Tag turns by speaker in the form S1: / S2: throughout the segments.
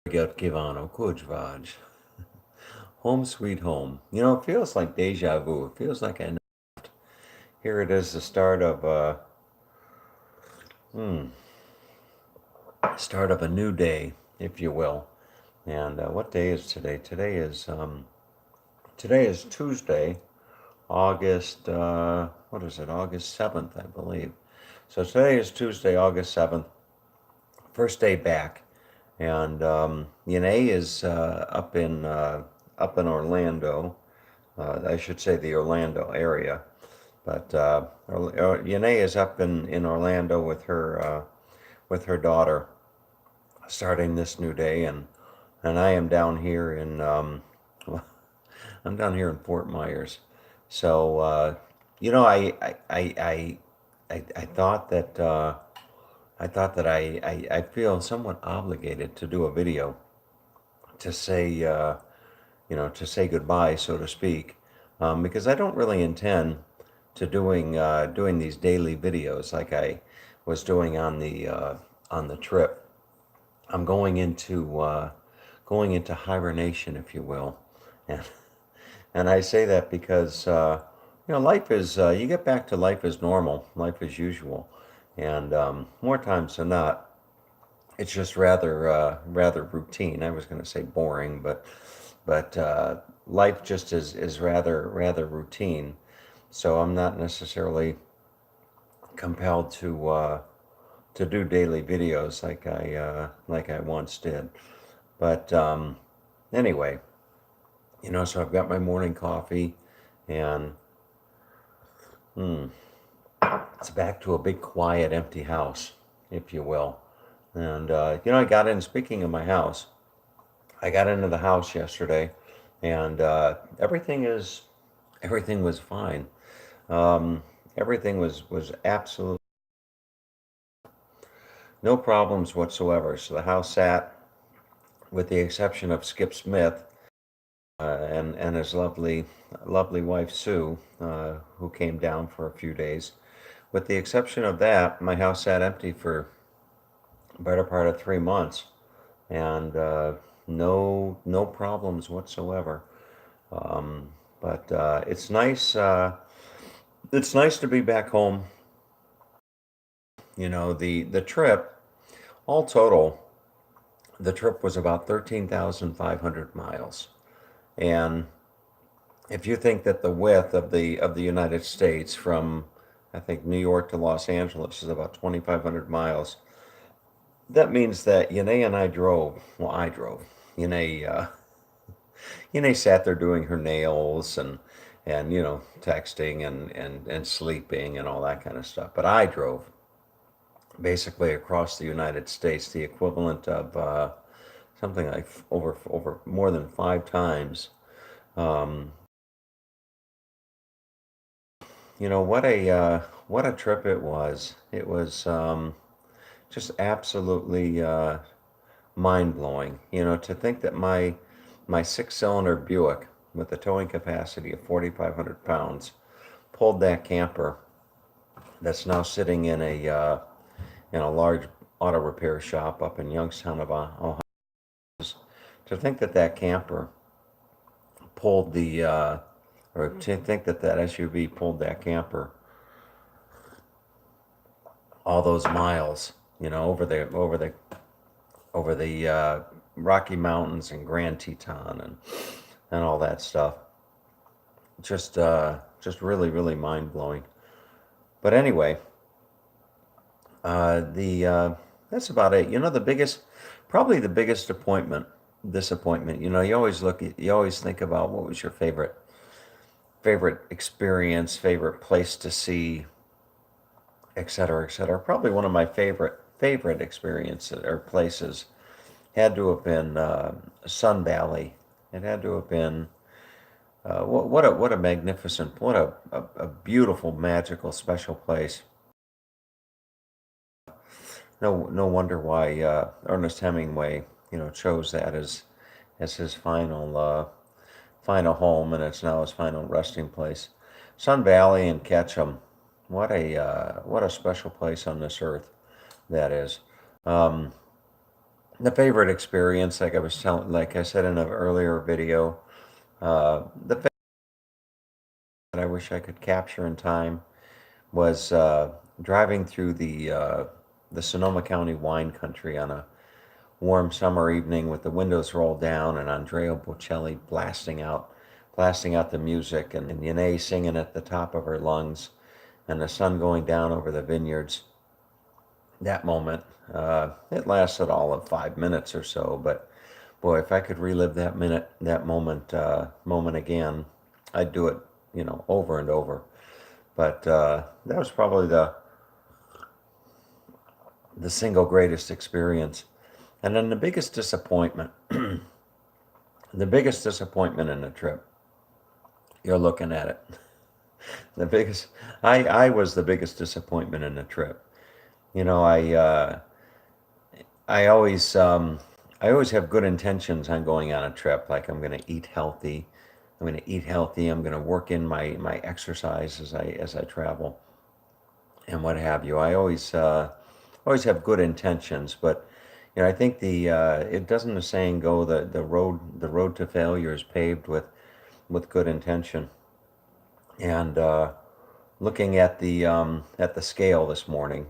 S1: Kivano Kujvaj. Home sweet home. You know, it feels like deja vu. It feels like I know. Here it is, the start of hmm, start of a new day, if you will. And what day is today? Today is Tuesday, August. What is it? August 7th, I believe. So today is Tuesday, August 7th. First day back, and Yanae is up in Orlando. I should say the Orlando area. But Yanae is up in Orlando with her daughter, starting this new day, and I am down here in I'm down here in Fort Myers. So you know, I thought that I feel somewhat obligated to do a video to say to say goodbye, so to speak, because I don't really intend to doing these daily videos like I was doing on the trip. I'm going into hibernation, if you will, and and I say that because life is you get back to life as normal, life as usual, and more times than not, it's just rather routine. I was going to say boring, but life just is rather routine. So I'm not necessarily compelled to do daily videos like I once did. But anyway, so I've got my morning coffee, and hmm, it's back to a big, quiet, empty house, if you will. And I got in. Speaking of my house, I got into the house yesterday, and everything was fine. Um, everything was absolutely no problems whatsoever. So the house sat, with the exception of Skip Smith and his lovely wife Sue, who came down for a few days. With the exception of that, my house sat empty for the better part of 3 months, and no problems whatsoever. But it's nice. It's nice to be back home. The trip, all total, the trip was about 13,500 miles. And if you think that the width of the United States from, I think, New York to Los Angeles is about 2,500 miles, that means that Yanae and I drove. Well, I drove. Yanae, Yanae sat there doing her nails and texting and sleeping and all that kind of stuff. But I drove basically across the United States, the equivalent of something like over more than 5 times. Um, what a trip it was. It was just absolutely mind blowing. To think that my six-cylinder Buick with a towing capacity of 4,500 pounds pulled that camper that's now sitting in a large auto repair shop up in Youngstown, Ohio. To think that that camper pulled or to think that that SUV pulled that camper all those miles, over the Rocky Mountains and Grand Teton and all that stuff. Just really mind blowing. But anyway, the that's about it. Probably the biggest disappointment. You always think about what was your favorite experience, favorite place to see, et cetera, et cetera. Probably one of my favorite experiences or places had to have been Sun Valley. It had to have been what a magnificent, a beautiful, magical, special place. No wonder why Ernest Hemingway chose that as his final home, and it's now his final resting place. Sun Valley and Ketchum, what a special place on this earth that is. Um, the favorite experience, like I was telling, like I said in an earlier video, the favorite that I wish I could capture in time was driving through the Sonoma County wine country on a warm summer evening with the windows rolled down and Andrea Bocelli blasting out the music and Yanae singing at the top of her lungs and the sun going down over the vineyards. That moment, it lasted all of 5 minutes or so, but boy, if I could relive that moment again, I'd do it, over and over. But that was probably the single greatest experience. And then the biggest disappointment in the trip, you're looking at it. The biggest, I was the biggest disappointment in the trip. You know, I always, I always have good intentions on going on a trip. Like I'm going to eat healthy. I'm going to eat healthy. I'm going to work in my exercise as I travel and what have you. I always have good intentions, but I think it doesn't the saying go the road to failure is paved with good intention. And looking at the scale this morning,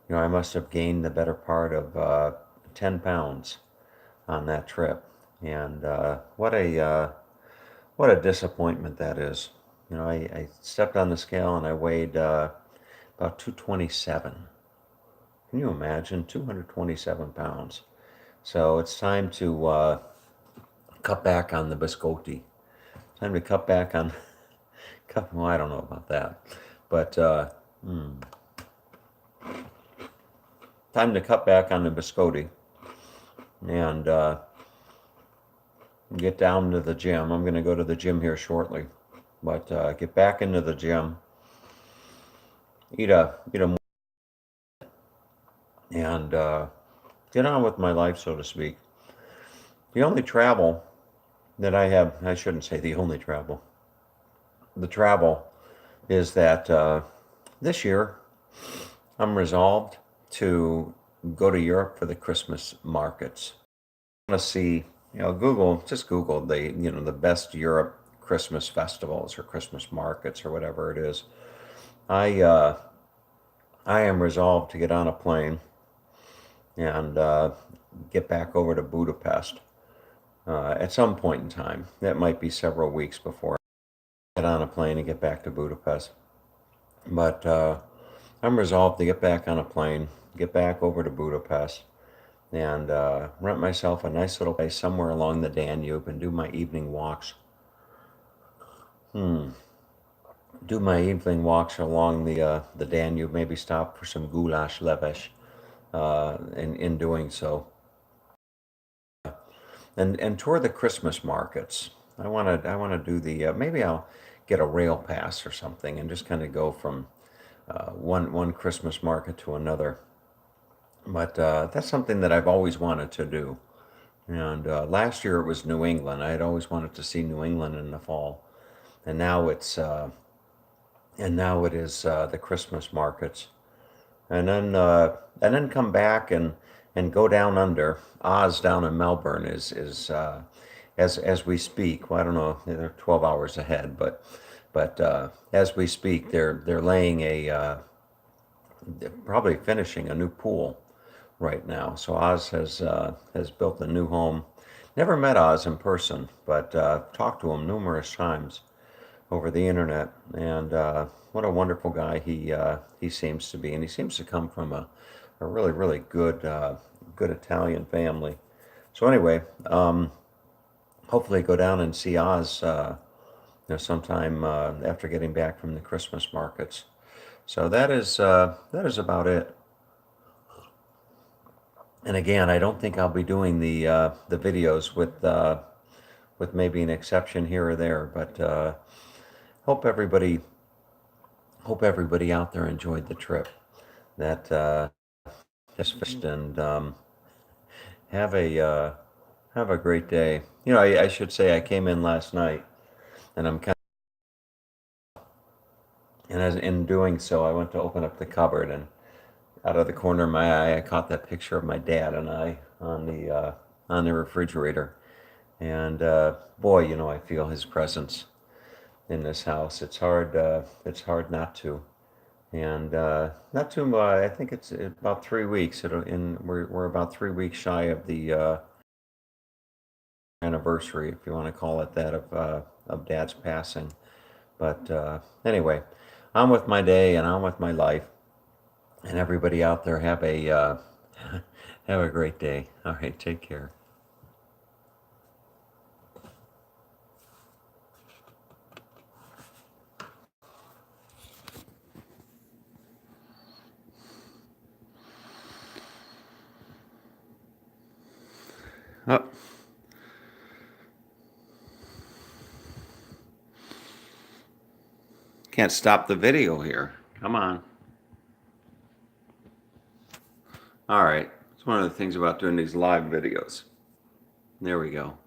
S1: I must have gained the better part of 10 pounds on that trip, and what a disappointment that is. I stepped on the scale and I weighed about 227. Can you imagine 227 pounds? So it's time to cut back on the biscotti. Time to cut back on well, I don't know about that, but time to cut back on the biscotti and get down to the gym. I'm going to go to the gym here shortly, but get back into the gym, eat a and get on with my life, so to speak. The only travel that I have, I shouldn't say the only travel. The travel is that this year I'm resolved to go to Europe for the Christmas markets. I want to see, Google the best Europe Christmas festivals or Christmas markets or whatever it is. I uh, I am resolved to get on a plane and get back over to Budapest at some point in time. That might be several weeks before I get on a plane and get back to Budapest. But I'm resolved to get back on a plane, get back over to Budapest, and rent myself a nice little place somewhere along the Danube and do my evening walks. Do my evening walks along the Danube. Maybe stop for some goulash levesh. In doing so, and tour the Christmas markets. I want to do the maybe I'll get a rail pass or something and just kind of go from one Christmas market to another. But that's something that I've always wanted to do. And last year it was New England. I had always wanted to see New England in the fall, and now it is the Christmas markets, and then come back and go down under. Oz down in Melbourne is as we speak. Well, I don't know. They're 12 hours ahead, but as we speak, they're laying probably finishing a new pool right now. So Oz has built a new home. Never met Oz in person, but talked to him numerous times over the internet, and what a wonderful guy he seems to be, and he seems to come from a really really good Italian family. So anyway, hopefully go down and see Oz sometime after getting back from the Christmas markets. So that is about it. And again, I don't think I'll be doing the videos with maybe an exception here or there, but hope everybody hope everybody out there enjoyed the trip. That just fished and have a have a great day. I should say I came in last night, and and as in doing so, I went to open up the cupboard, and Out of the corner of my eye, I caught that picture of my dad and I on the refrigerator. And boy, I feel his presence in this house. It's hard not to. And not too much. I think it's about 3 weeks. We're about 3 weeks shy of the anniversary, if you want to call it that, of Dad's passing. But anyway, on with my day and on with my life. And everybody out there have a have a great day. All right, take care. Oh, can't stop the video here. Come on. All right. It's one of the things about doing these live videos. There we go.